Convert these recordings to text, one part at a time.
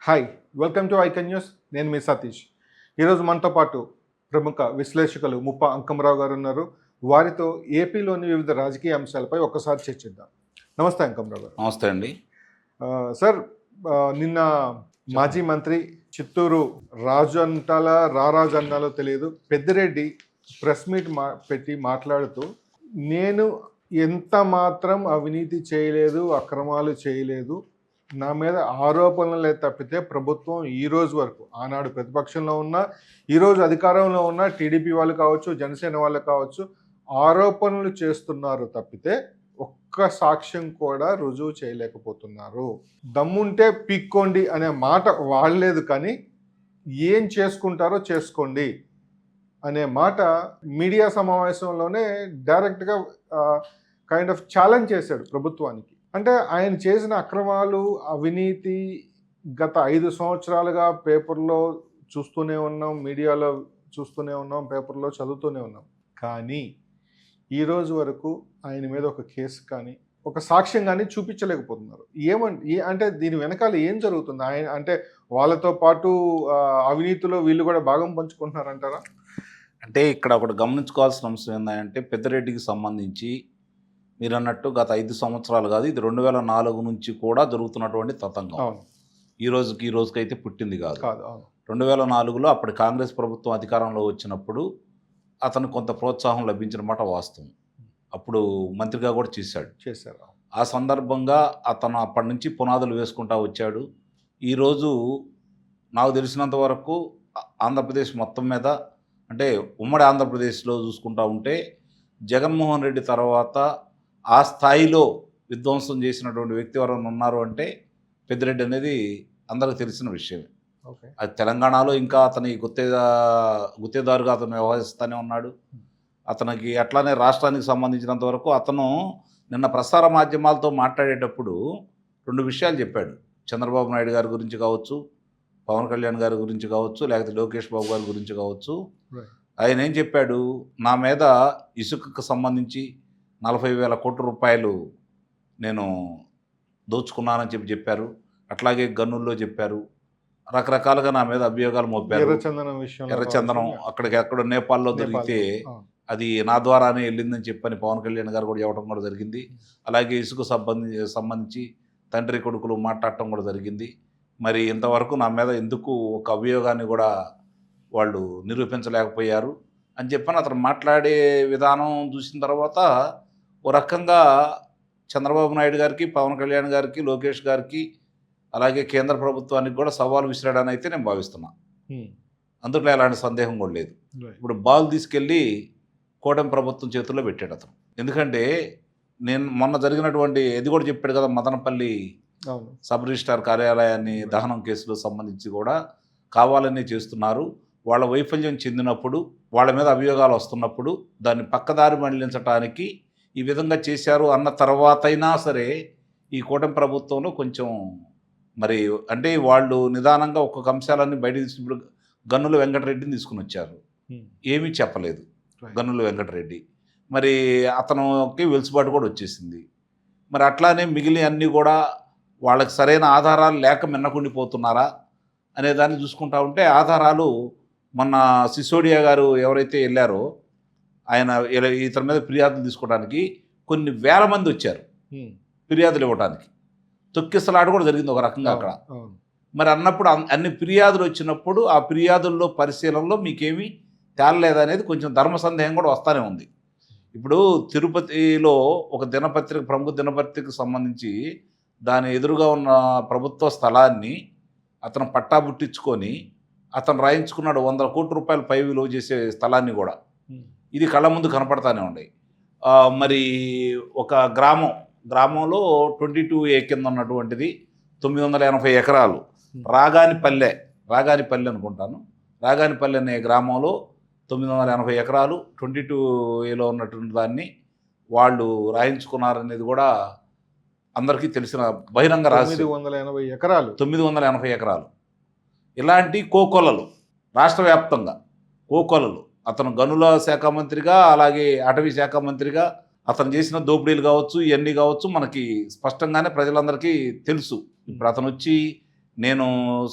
Hi, welcome to icon news. నేను మీ సతీష్. ఈరోజు మనతో పాటు ప్రముఖ విశ్లేషకులు ముప్ప అంకమరావు గారు ఉన్నారు. వారితో ఏపీలోని వివిధ రాజకీయ అంశాలపై ఒక్కసారి చర్చిద్దాం. నమస్తే అంకమరావు గారు. నమస్తే అండి. సార్, నిన్న మాజీ మంత్రి చిత్తూరు రాజు అంటాలా రారాజు అన్నాలో తెలియదు, పెద్దిరెడ్డి ప్రెస్ మీట్ పెట్టి మాట్లాడుతూ నేను ఎంత మాత్రం అవినీతి చేయలేదు, అక్రమాలు చేయలేదు, నా మీద ఆరోపణలే తప్పితే ప్రభుత్వం ఈ రోజు వరకు, ఆనాడు ప్రతిపక్షంలో ఉన్న ఈరోజు అధికారంలో ఉన్న టీడీపీ వాళ్ళు కావచ్చు, జనసేన వాళ్ళు కావచ్చు, ఆరోపణలు చేస్తున్నారు తప్పితే ఒక్క సాక్ష్యం కూడా రుజువు చేయలేకపోతున్నారు. దమ్ముంటే పీక్కోండి అనే మాట వాడలేదు, కానీ ఏం చేసుకుంటారో చేసుకోండి అనే మాట మీడియా సమావేశంలోనే డైరెక్ట్గా కైండ్ ఆఫ్ ఛాలెంజ్ చేశాడు ప్రభుత్వానికి. అంటే ఆయన చేసిన అక్రమాలు, అవినీతి గత 5 సంవత్సరాలుగా పేపర్లో చూస్తూనే ఉన్నాం, మీడియాలో చూస్తూనే ఉన్నాం, పేపర్లో చదువుతూనే ఉన్నాం. కానీ ఈరోజు వరకు ఆయన మీద ఒక కేసు కానీ ఒక సాక్ష్యం కానీ చూపించలేకపోతున్నారు. అంటే దీని వెనకాల ఏం జరుగుతుంది? ఆయన అంటే వాళ్ళతో పాటు అవినీతిలో వీళ్ళు కూడా భాగం పంచుకుంటున్నారంటారా? అంటే ఇక్కడ ఒకటి గమనించుకోవాల్సిన అంశం ఏంటంటే, పెద్దిరెడ్డికి సంబంధించి మీరు అన్నట్టు గత 5 సంవత్సరాలు కాదు, ఇది 2004 నుంచి కూడా జరుగుతున్నటువంటి తతంగం. ఈ రోజుకైతే పుట్టింది కాదు. 2004లో అప్పటి కాంగ్రెస్ ప్రభుత్వం అధికారంలో వచ్చినప్పుడు అతను కొంత ప్రోత్సాహం లభించిన మాట వాస్తవం. అప్పుడు మంత్రిగా కూడా చేశారు. ఆ సందర్భంగా అతను అప్పటి నుంచి పునాదులు వేసుకుంటా వచ్చాడు. ఈరోజు నాకు తెలిసినంత వరకు ఆంధ్రప్రదేశ్ మొత్తం మీద, అంటే ఉమ్మడి ఆంధ్రప్రదేశ్లో చూసుకుంటా ఉంటే, జగన్మోహన్ రెడ్డి తర్వాత ఆ స్థాయిలో విధ్వంసం చేసినటువంటి వ్యక్తి ఎవరైనా ఉన్నారు అంటే పెద్దిరెడ్డి అనేది అందరికీ తెలిసిన విషయమే. అది తెలంగాణలో ఇంకా అతని గుత్తేదారుగా అతను వ్యవహరిస్తూనే ఉన్నాడు. అతనికి అట్లానే రాష్ట్రానికి సంబంధించినంత వరకు అతను నిన్న ప్రసార మాధ్యమాలతో మాట్లాడేటప్పుడు 2 విషయాలు చెప్పాడు. చంద్రబాబు నాయుడు గారి గురించి కావచ్చు, పవన్ కళ్యాణ్ గారి గురించి కావచ్చు, లేకపోతే లోకేష్ బాబు గారి గురించి కావచ్చు. ఆయన ఏం చెప్పాడు, నా మీద ఇసుకకు సంబంధించి 40,000 కోట్ల రూపాయలు నేను దోచుకున్నానని చెప్పారు. అట్లాగే గన్నుల్లో చెప్పారు. రకరకాలుగా నా మీద అభియోగాలు మోపారు. ఎర్రచందనం అక్కడెక్కడో నేపాల్లో దొరికితే అది నా ద్వారానే వెళ్ళిందని చెప్పని పవన్ కళ్యాణ్ గారు కూడా చెప్పడం కూడా జరిగింది. అలాగే ఇసుకు సంబంధించి తండ్రి కొడుకులు మాట్లాడటం కూడా జరిగింది. మరి ఇంతవరకు నా మీద ఎందుకు ఒక అభియోగాన్ని కూడా వాళ్ళు నిరూపించలేకపోయారు అని చెప్పని అతను మాట్లాడే విధానం చూసిన తర్వాత ఓ రకంగా చంద్రబాబు నాయుడు గారికి, పవన్ కళ్యాణ్ గారికి, లోకేష్ గారికి, అలాగే కేంద్ర ప్రభుత్వానికి కూడా సవాలు విసిరాడని అయితే నేను భావిస్తున్నా. అందులో ఎలాంటి సందేహం కూడా లేదు. ఇప్పుడు బాల్ తీసుకెళ్ళి కూటమి ప్రభుత్వం చేతుల్లో పెట్టాడు అతను. ఎందుకంటే నేను మొన్న జరిగినటువంటి ఇది కూడా చెప్పాడు కదా, మదనపల్లి సబ్ రిజిస్ట్రార్ కార్యాలయాన్ని దహనం కేసులో సంబంధించి కూడా కావాలని చేస్తున్నారు. వాళ్ళ వైఫల్యం చెందినప్పుడు, వాళ్ళ మీద అభియోగాలు వస్తున్నప్పుడు దాన్ని పక్కదారి మళ్లించడానికి ఈ విధంగా చేశారు అన్న తర్వాత అయినా సరే ఈ కూటమి ప్రభుత్వంలో కొంచెం మరి అంటే వాళ్ళు నిదానంగా ఒక్కొక్క అంశాలన్నీ బయట తీసుకుని గన్నుల వెంకటరెడ్డిని తీసుకుని వచ్చారు. ఏమీ చెప్పలేదు గన్నుల వెంకటరెడ్డి. మరి అతనికి వెలుసుబాటు కూడా వచ్చేసింది. మరి అట్లానే మిగిలిన అన్నీ కూడా వాళ్ళకి సరైన ఆధారాలు లేక మిన్నకుండిపోతున్నారా అనే దాన్ని చూసుకుంటా ఉంటే, ఆధారాలు మొన్న సిసోడియా గారు ఎవరైతే వెళ్ళారో ఆయన ఇతని మీద ఫిర్యాదులు తీసుకోవడానికి కొన్ని వేల మంది వచ్చారు ఫిర్యాదులు ఇవ్వడానికి. తొక్కిసలాట కూడా జరిగింది ఒక రకంగా అక్కడ. మరి అన్నప్పుడు అన్ని ఫిర్యాదులు వచ్చినప్పుడు ఆ ఫిర్యాదుల్లో పరిశీలనలో మీకేమీ తేలలేదనేది కొంచెం ధర్మ సందేహం కూడా వస్తూనే ఉంది. ఇప్పుడు తిరుపతిలో ఒక ప్రముఖ దినపత్రికకు సంబంధించి దాని ఎదురుగా ఉన్న ప్రభుత్వ స్థలాన్ని అతను పట్టా బుట్టించుకొని అతను రాయించుకున్నాడు 100 కోట్ల రూపాయలు పై విలువ చేసే స్థలాన్ని కూడా. ఇది కళ్ళ ముందు కనపడతానే ఉన్నాయి. మరి ఒక గ్రామంలో 22A కింద ఉన్నటువంటిది 980 ఎకరాలు రాగానిపల్లె అనుకుంటాను. రాగానిపల్లె అనే గ్రామంలో 980 ఎకరాలు 22Aలో ఉన్నటువంటి దాన్ని వాళ్ళు రాయించుకున్నారనేది కూడా అందరికీ తెలిసిన బహిరంగ రహస్యం. 980 ఎకరాలు ఇలాంటి కోకొల్లలు రాష్ట్ర వ్యాప్తంగా కోకొల్లలు. అతను గనుల శాఖ మంత్రిగా, అలాగే అటవీ శాఖ మంత్రిగా అతను చేసిన దోపిడీలు కావచ్చు, ఇవన్నీ కావచ్చు మనకి స్పష్టంగానే ప్రజలందరికీ తెలుసు. ఇప్పుడు అతను వచ్చి నేను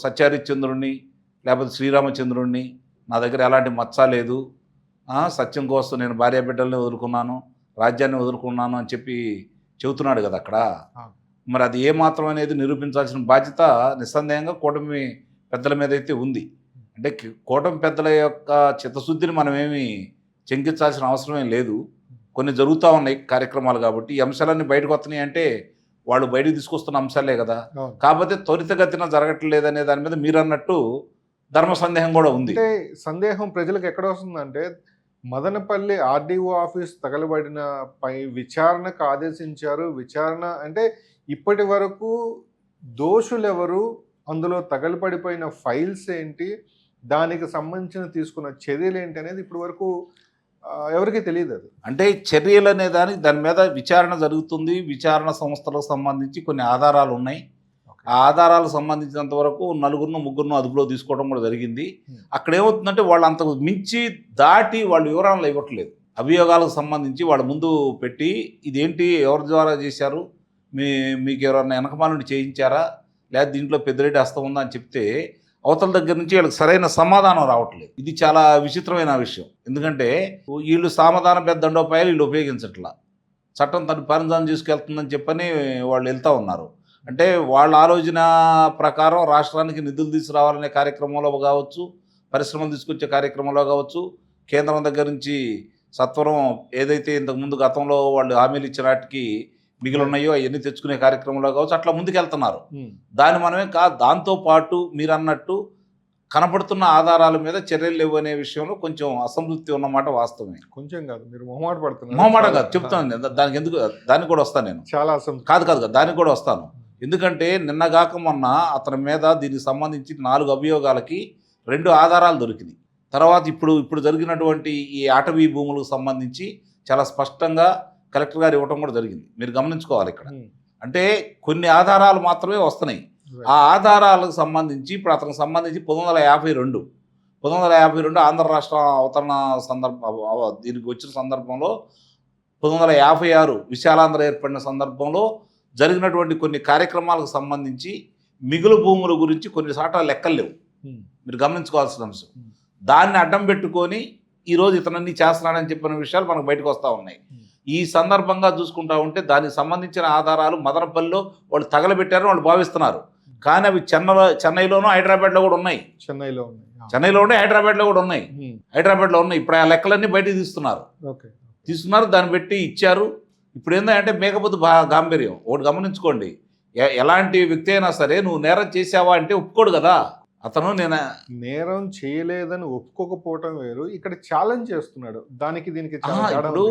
సత్యహరిశ్చంద్రుడిని లేకపోతే శ్రీరామచంద్రుడిని, నా దగ్గర ఎలాంటి మచ్చ లేదు, సత్యం కోసం నేను భార్య బిడ్డల్ని వదులుకున్నాను, రాజ్యాన్ని వదులుకున్నాను అని చెప్పి చెబుతున్నాడు కదా అక్కడ. మరి అది ఏమాత్రం అనేది నిరూపించాల్సిన బాధ్యత నిస్సందేహంగా కూటమి పెద్దల మీద అయితే ఉంది. అంటే కూటమి పెద్దల యొక్క చిత్తశుద్ధిని మనమేమి శంకించాల్సిన అవసరమే లేదు. కొన్ని జరుగుతూ ఉన్నాయి కార్యక్రమాలు కాబట్టి ఈ అంశాలన్నీ బయటకు వస్తున్నాయి అంటే వాళ్ళు బయటకు తీసుకొస్తున్న అంశాలే కదా. కాకపోతే త్వరితగతిన జరగట్లేదు అనే దాని మీద మీరు అన్నట్టు ధర్మ సందేహం కూడా ఉంది. అంటే సందేహం ప్రజలకు ఎక్కడ వస్తుందంటే మదనపల్లి ఆర్డీఓ ఆఫీస్ తగలబడిన పై విచారణకు ఆదేశించారు. విచారణ అంటే ఇప్పటి వరకు దోషులు ఎవరు, అందులో తగలబడిపోయిన ఫైల్స్ ఏంటి, దానికి సంబంధించిన తీసుకున్న చర్యలు ఏంటి అనేది ఇప్పటి వరకు ఎవరికి తెలియదు. అది అంటే చర్యలు అనే దాని మీద విచారణ జరుగుతుంది. విచారణ సంస్థలకు సంబంధించి కొన్ని ఆధారాలు ఉన్నాయి. ఆ ఆధారాలకు సంబంధించినంత వరకు ముగ్గురును అదుపులో తీసుకోవడం కూడా జరిగింది. అక్కడ ఏమవుతుందంటే వాళ్ళు అంతకు మించి దాటి వాళ్ళు వివరాలు ఇవ్వట్లేదు. అభియోగాలకు సంబంధించి వాళ్ళ ముందు పెట్టి ఇదేంటి, ఎవరి ద్వారా చేశారు, మీకు ఎవరన్నా వెనకమాల నుండి చేయించారా, లేదా దీంట్లో పెద్దిరెడ్డి హస్తం ఉందా అని చెప్తే అవతల దగ్గర నుంచి వీళ్ళకి సరైన సమాధానం రావట్లేదు. ఇది చాలా విచిత్రమైన విషయం. ఎందుకంటే వీళ్ళు సమాధాన పెద్ద దండోపాయాలు వీళ్ళు ఉపయోగించట్లా, చట్టం తన పరిణామం తీసుకెళ్తుందని చెప్పని వాళ్ళు వెళ్తూ ఉన్నారు. అంటే వాళ్ళ ఆలోచన ప్రకారం రాష్ట్రానికి నిధులు తీసుకురావాలనే కార్యక్రమంలో కావచ్చు, పరిశ్రమలు తీసుకొచ్చే కార్యక్రమంలో కావచ్చు, కేంద్రం దగ్గర నుంచి సత్వరం ఏదైతే ఇంతకుముందు గతంలో వాళ్ళు హామీలు ఇచ్చిన వాటికి మిగిలి ఉన్నాయో అవన్నీ తెచ్చుకునే కార్యక్రమంలో కావచ్చు, అట్లా ముందుకెళ్తున్నారు. దాన్ని మనమే దాంతోపాటు మీరు అన్నట్టు కనపడుతున్న ఆధారాల మీద చర్యలు లేవు అనే విషయంలో కొంచెం అసంతృప్తి ఉన్నమాట వాస్తవమే. కొంచెం కాదు, మీరు మొహమాట పడుతున్నారు. మొహమాట కాదు చెప్తాను, దానికి ఎందుకు, దానికి కూడా వస్తాను నేను. చాలా కాదు దానికి కూడా వస్తాను. ఎందుకంటే నిన్నగాక మొన్న అతని మీద దీనికి సంబంధించి 4 అభియోగాలకి 2 ఆధారాలు దొరికినాయి. తర్వాత ఇప్పుడు జరిగినటువంటి ఈ అటవీ భూములకు సంబంధించి చాలా స్పష్టంగా కలెక్టర్ గారు ఇవ్వటం కూడా జరిగింది. మీరు గమనించుకోవాలి ఇక్కడ. అంటే కొన్ని ఆధారాలు మాత్రమే వస్తున్నాయి. ఆ ఆధారాలకు సంబంధించి ఇప్పుడు అతనికి సంబంధించి 1952 ఆంధ్ర రాష్ట్ర అవతరణ దీనికి వచ్చిన సందర్భంలో 1956 విశాలాంధ్ర ఏర్పడిన సందర్భంలో జరిగినటువంటి కొన్ని కార్యక్రమాలకు సంబంధించి మిగులు భూముల గురించి కొన్ని సార్లు లెక్కలు లేవు. మీరు గమనించుకోవాల్సిన అంశం. దాన్ని అడ్డం పెట్టుకొని ఈరోజు ఇతనన్నీ చేస్తున్నాడని చెప్పిన విషయాలు మనకు బయటకు వస్తూ ఉన్నాయి. ఈ సందర్భంగా చూసుకుంటా ఉంటే దానికి సంబంధించిన ఆధారాలు మదనపల్లిలో వాళ్ళు తగలబెట్టారని వాళ్ళు భావిస్తున్నారు. కానీ అవి చెన్నైలోనూ హైదరాబాద్లో కూడా ఉన్నాయి. చెన్నైలో ఉన్నాయి, హైదరాబాద్లో కూడా ఉన్నాయి. ఇప్పుడు ఆ లెక్కలన్నీ బయటకు తీస్తున్నారు. దాన్ని పెట్టి ఇచ్చారు. ఇప్పుడు ఏంటంటే మేకపోతే గాంభీర్యం. ఒకటి గమనించుకోండి, ఎలాంటి వ్యక్తి అయినా సరే నువ్వు నేరం చేసావా అంటే ఒప్పుకోడు కదా అతను. నేను నేరం చేయలేదని ఒప్పుకోకపోవటం వేరు, ఇక్కడ ఛాలెంజ్ చేస్తున్నాడు. దానికి దీనికి ఇప్పుడు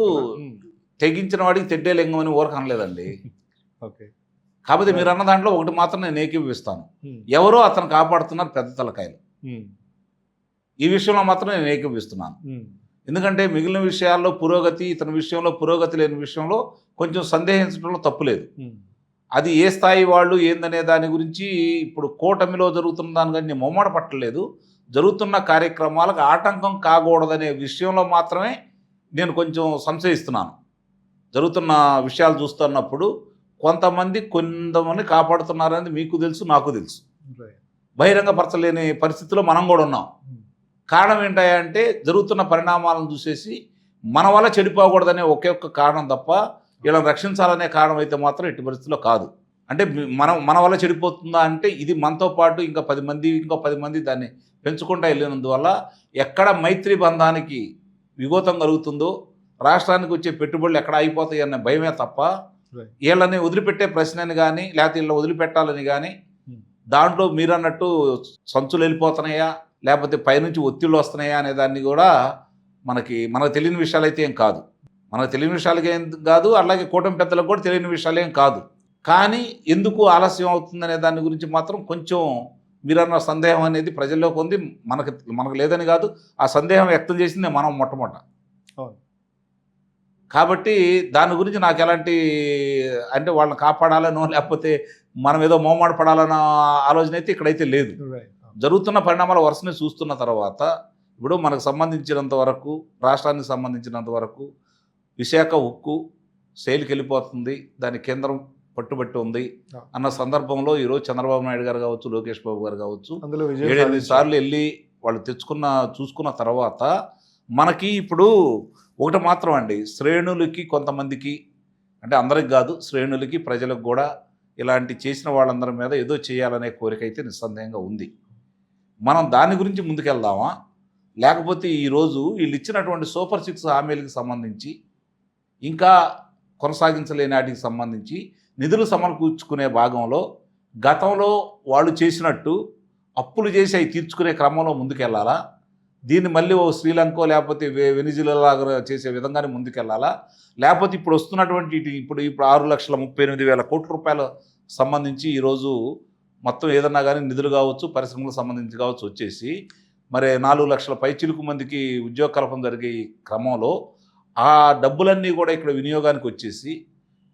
తెగించిన వాడికి తెడ్డే లింగం అని ఊరకు అనలేదండి. కాకపోతే మీరు అన్న దాంట్లో ఒకటి మాత్రం నేను ఏకీభవిస్తాను. ఎవరో అతను కాపాడుతున్నారు పెద్ద తలకాయలు. ఈ విషయంలో మాత్రం నేను ఏకీభవిస్తున్నాను. ఎందుకంటే మిగిలిన విషయాల్లో పురోగతి, ఇతని విషయంలో పురోగతి లేని విషయంలో కొంచెం సందేహించడంలో తప్పులేదు. అది ఏ స్థాయి వాళ్ళు ఏందనే దాని గురించి ఇప్పుడు కూటమిలో జరుగుతున్న దానికని నేను మొమ్మట పట్టలేదు. జరుగుతున్న కార్యక్రమాలకు ఆటంకం కాకూడదనే విషయంలో మాత్రమే నేను కొంచెం సంశయిస్తున్నాను. జరుగుతున్న విషయాలు చూస్తున్నప్పుడు కొంతమంది కాపాడుతున్నారనేది మీకు తెలుసు, నాకు తెలుసు. బహిరంగపరచలేని పరిస్థితిలో మనం కూడా ఉన్నాం. కారణం ఏంటంటే జరుగుతున్న పరిణామాలను చూసేసి మన వల్ల చెడిపోకూడదనే ఒకే ఒక్క కారణం తప్ప వీళ్ళని రక్షించాలనే కారణం అయితే మాత్రం ఎట్టి పరిస్థితుల్లో కాదు. అంటే మన వల్ల చెడిపోతుందా అంటే ఇది మనతో పాటు ఇంకో 10 మంది దాన్ని పెంచుకుంటూ వెళ్ళినందువల్ల ఎక్కడ మైత్రి బంధానికి విఘాతం కలుగుతుందో, రాష్ట్రానికి వచ్చే పెట్టుబడులు ఎక్కడ అయిపోతాయి అనే భయమే తప్ప వీళ్ళని వదిలిపెట్టే ప్రశ్నని కానీ లేకపోతే వీళ్ళని వదిలిపెట్టాలని కానీ దాంట్లో మీరన్నట్టు సంచులు వెళ్ళిపోతున్నాయా లేకపోతే పైనుంచి ఒత్తిళ్ళు వస్తున్నాయా అనే దాన్ని కూడా మనకు తెలియని విషయాలు అయితే ఏం కాదు. మనకు తెలియని విషయాలకి ఏం కాదు, అలాగే కూటమి పెద్దలకు కూడా తెలియని విషయాలు ఏం కాదు. కానీ ఎందుకు ఆలస్యం అవుతుందనే దాని గురించి మాత్రం కొంచెం మీరన్న సందేహం అనేది ప్రజల్లోకి ఉంది. మనకు లేదని కాదు, ఆ సందేహం వ్యక్తం చేసింది మనం మొట్టమొదట. కాబట్టి దాని గురించి నాకు ఎలాంటి అంటే వాళ్ళని కాపాడాలనో లేకపోతే మనం ఏదో మోమాట పడాలన్న ఆలోచన అయితే ఇక్కడైతే లేదు. జరుగుతున్న పరిణామాల వరుసని చూస్తున్న తర్వాత ఇప్పుడు మనకు సంబంధించినంత వరకు, రాష్ట్రానికి సంబంధించినంత వరకు విశాఖ ఉక్కు సేల్కి వెళ్ళిపోతుంది. దాని కేంద్రం పట్టుబట్టి ఉంది అన్న సందర్భంలో ఈరోజు చంద్రబాబు నాయుడు గారు కావచ్చు, లోకేష్ బాబు గారు కావచ్చు, అందులో విజయం 7-8 సాధించారు. సార్లు వెళ్ళి వాళ్ళు చూసుకున్న తర్వాత మనకి ఇప్పుడు ఒకటి మాత్రం అండి, శ్రేణులకి కొంతమందికి, అంటే అందరికి కాదు, శ్రేణులకి ప్రజలకు కూడా ఇలాంటి చేసిన వాళ్ళందరి మీద ఏదో చేయాలనే కోరిక అయితే నిస్సందేహంగా ఉంది. మనం దాని గురించి ముందుకెళ్దామా, లేకపోతే ఈరోజు వీళ్ళు ఇచ్చినటువంటి సూపర్ 6 హామీలకు సంబంధించి ఇంకా కొనసాగించలేని వాటికి సంబంధించి నిధులు సమకూర్చుకునే భాగంలో గతంలో వాళ్ళు చేసినట్టు అప్పులు చేసి అవి తీర్చుకునే క్రమంలో ముందుకెళ్ళాలా, దీన్ని మళ్ళీ ఓ శ్రీలంకో లేకపోతే వెనిజులాగా చేసే విధంగానే ముందుకెళ్ళాలా, లేకపోతే ఇప్పుడు వస్తున్నటువంటి ఇప్పుడు 6,38,000 కోట్ల రూపాయల సంబంధించి ఈరోజు మొత్తం ఏదన్నా కానీ నిధులు కావచ్చు, పరిశ్రమలకు సంబంధించి కావచ్చు వచ్చేసి మరి 4 లక్షల పైచిలుకు మందికి ఉద్యోగ కల్పన జరిగే క్రమంలో ఆ డబ్బులన్నీ కూడా ఇక్కడ వినియోగానికి వచ్చేసి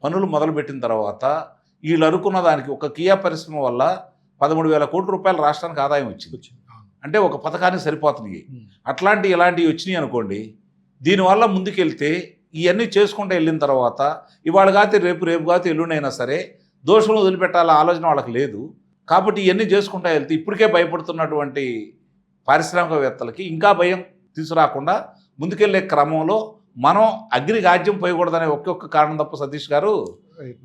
పనులు మొదలుపెట్టిన తర్వాత వీళ్ళు అనుకున్న దానికి ఒక కియా పరిశ్రమ వల్ల 13,000 కోట్ల రూపాయలు రాష్ట్రానికి ఆదాయం వచ్చింది. అంటే ఒక పథకానికి సరిపోతున్నాయి. ఇలాంటివి వచ్చినాయి అనుకోండి, దీనివల్ల ముందుకెళ్తే ఇవన్నీ చేసుకుంటూ వెళ్ళిన తర్వాత ఇవాళ కాతే రేపు కాతే ఎల్లుండైనా సరే దోషులు వదిలిపెట్టాల ఆలోచన వాళ్ళకి లేదు. కాబట్టి ఇవన్నీ చేసుకుంటూ వెళ్తే ఇప్పటికే భయపడుతున్నటువంటి పారిశ్రామికవేత్తలకి ఇంకా భయం తీసుకురాకుండా ముందుకెళ్లే క్రమంలో మనం అగ్నికి ఆజ్యం పోయకూడదనే ఒక్కొక్క కారణం తప్ప సతీష్ గారు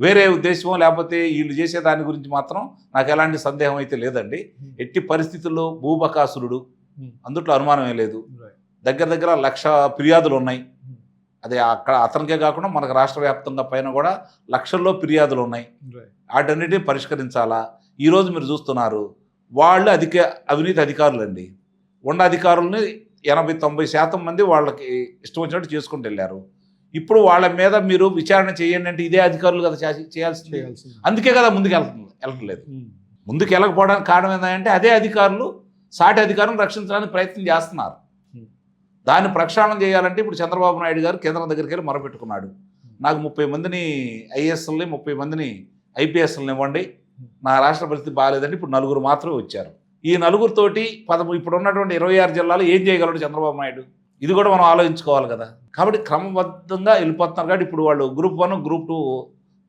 వేరే ఉద్దేశమో లేకపోతే వీళ్ళు చేసే దాని గురించి మాత్రం నాకు ఎలాంటి సందేహం అయితే లేదండి. ఎట్టి పరిస్థితుల్లో భూబకాసురుడు, అందుట్లో అనుమానమే లేదు. దగ్గర 1,00,000 ఫిర్యాదులు ఉన్నాయి. అదే అక్కడ అతనికే కాకుండా మనకు రాష్ట్ర వ్యాప్తంగా పైన కూడా లక్షల్లో ఫిర్యాదులు ఉన్నాయి. వాటన్నిటిని పరిష్కరించాలా. ఈరోజు మీరు చూస్తున్నారు వాళ్ళు అవినీతి అధికారులండి. ఉన్న అధికారులని 80-90% మంది వాళ్ళకి ఇష్టం వచ్చినట్టు చేసుకుంటూ వెళ్ళారు. ఇప్పుడు వాళ్ళ మీద మీరు విచారణ చేయండి అంటే ఇదే అధికారులు కదా చేయాల్సింది. అందుకే కదా వెళ్ళట్లేదు. ముందుకు వెళ్ళకపోవడానికి కారణం ఏంటంటే అదే అధికారులు సాటి అధికారులను రక్షించడానికి ప్రయత్నం చేస్తున్నారు. దాన్ని ప్రక్షాళన చేయాలంటే ఇప్పుడు చంద్రబాబు నాయుడు గారు కేంద్రం దగ్గరికి వెళ్ళి మొరపెట్టుకున్నాడు. నాకు 30 మందిని ఐఏఎస్ఎల్ని 30 మందిని ఐపీఎస్ఎల్ని ఇవ్వండి, నా రాష్ట్ర పరిస్థితి బాగాలేదంటే ఇప్పుడు 4 మాత్రమే వచ్చారు. ఈ 4తోటి ఇప్పుడు ఉన్నటువంటి 26 జిల్లాలు ఏం చేయగలడు చంద్రబాబు నాయుడు? ఇది కూడా మనం ఆలోచించుకోవాలి కదా. కాబట్టి క్రమబద్ధంగా వెళ్ళిపోతున్నారు. కాబట్టి ఇప్పుడు వాళ్ళు గ్రూప్ 1 గ్రూప్ 2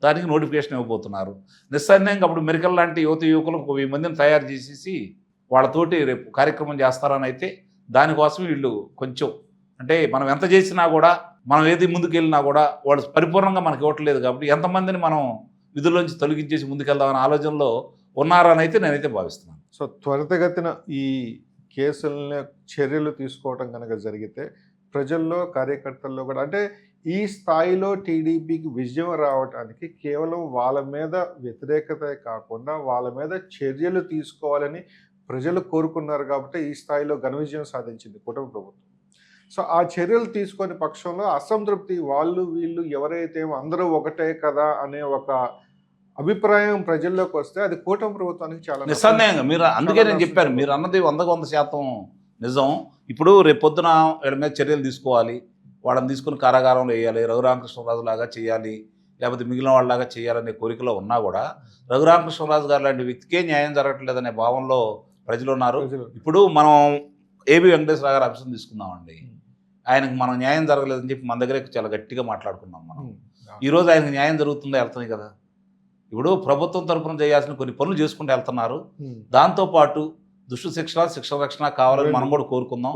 దానికి నోటిఫికేషన్ ఇవ్వబోతున్నారు. నిస్సందేహంగా అప్పుడు మెరికల్ లాంటి యువకులకు 1000 మందిని తయారు చేసేసి వాళ్ళతోటి రేపు కార్యక్రమం చేస్తారని అయితే దానికోసం వీళ్ళు కొంచెం అంటే మనం ఎంత చేసినా కూడా మనం ఏది ముందుకు వెళ్ళినా కూడా వాళ్ళు పరిపూర్ణంగా మనకి ఇవ్వట్లేదు. కాబట్టి ఎంతమందిని మనం విధుల్లోంచి తొలగించేసి ముందుకెళ్దామనే ఆలోచనలో ఉన్నారని అయితే నేనైతే భావిస్తున్నాను. సో త్వరితగతిన ఈ కేసులని చర్యలు తీసుకోవటం కనుక జరిగితే ప్రజల్లో కార్యకర్తల్లో కూడా అంటే ఈ స్థాయిలో టీడీపీకి విజయం రావడానికి కేవలం వాళ్ళ మీద వ్యతిరేకతే కాకుండా వాళ్ళ మీద చర్యలు తీసుకోవాలని ప్రజలు కోరుకున్నారు. కాబట్టి ఈ స్థాయిలో ఘన విజయం సాధించింది కూటమి ప్రభుత్వం. సో ఆ చర్యలు తీసుకునే పక్షంలో అసంతృప్తి వాళ్ళు వీళ్ళు ఎవరైతే అందరూ ఒకటే కదా అనే ఒక అభిప్రాయం ప్రజల్లోకి వస్తే అది కూటమి ప్రభుత్వానికి చాలా నిస్సందేహంగా మీరు అందుకే నేను చెప్పాను, మీరు అన్నది 100% నిజం. ఇప్పుడు రేపు పొద్దున వీళ్ళ మీద చర్యలు తీసుకోవాలి, వాళ్ళని తీసుకుని కారాగారంలో వేయాలి, రఘురామకృష్ణరాజు లాగా చేయాలి, లేకపోతే మిగిలిన వాళ్ళలాగా చేయాలనే కోరికలో ఉన్నా కూడా రఘురామకృష్ణరాజు గారు లాంటి వ్యక్తికే న్యాయం జరగట్లేదనే భావంలో ప్రజలు ఉన్నారు. ఇప్పుడు మనం ఏబి వెంకటేశ్వర గారు ఆఫీసుని తీసుకుందామండి, ఆయనకు మనం న్యాయం జరగలేదని చెప్పి మన దగ్గర చాలా గట్టిగా మాట్లాడుకున్నాం. మనం ఈరోజు ఆయనకు న్యాయం జరుగుతుందో వెళ్తుంది కదా. ఇప్పుడు ప్రభుత్వం తరఫున చేయాల్సిన కొన్ని పనులు చేసుకుంటూ వెళ్తున్నారు. దాంతోపాటు దుష్ట శిక్షణ రక్షణ కావాలని మనం కూడా కోరుకుందాం.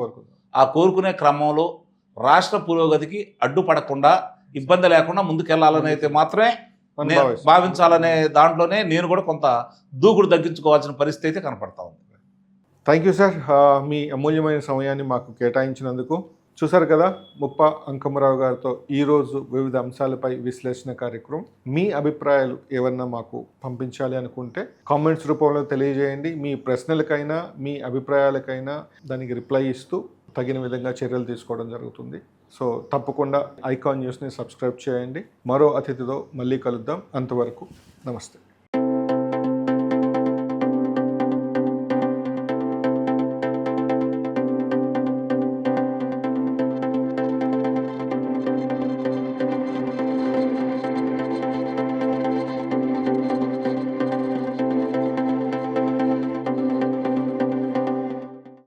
ఆ కోరుకునే క్రమంలో రాష్ట్ర పురోగతికి అడ్డుపడకుండా ఇబ్బంది లేకుండా ముందుకెళ్లాలని అయితే మాత్రమే భావించాలనే దాంట్లోనే నేను కూడా కొంత దూకుడు తగ్గించుకోవాల్సిన పరిస్థితి అయితే కనపడతా ఉంది. థ్యాంక్ యూ సార్, మీ అమూల్యమైన సమయాన్ని మాకు కేటాయించినందుకు. చూసారు కదా ముప్ప అంకమరావు గారితో ఈరోజు వివిధ అంశాలపై విశ్లేషణ కార్యక్రమం. మీ అభిప్రాయాలు ఏమన్నా మాకు పంపించాలి అనుకుంటే కామెంట్స్ రూపంలో తెలియజేయండి. మీ ప్రశ్నలకైనా మీ అభిప్రాయాలకైనా దానికి రిప్లై ఇస్తూ తగిన విధంగా చర్యలు తీసుకోవడం జరుగుతుంది. సో తప్పకుండా ఐకాన్ న్యూస్ని సబ్స్క్రైబ్ చేయండి. మరో అతిథితో మళ్ళీ కలుద్దాం. అంతవరకు నమస్తే.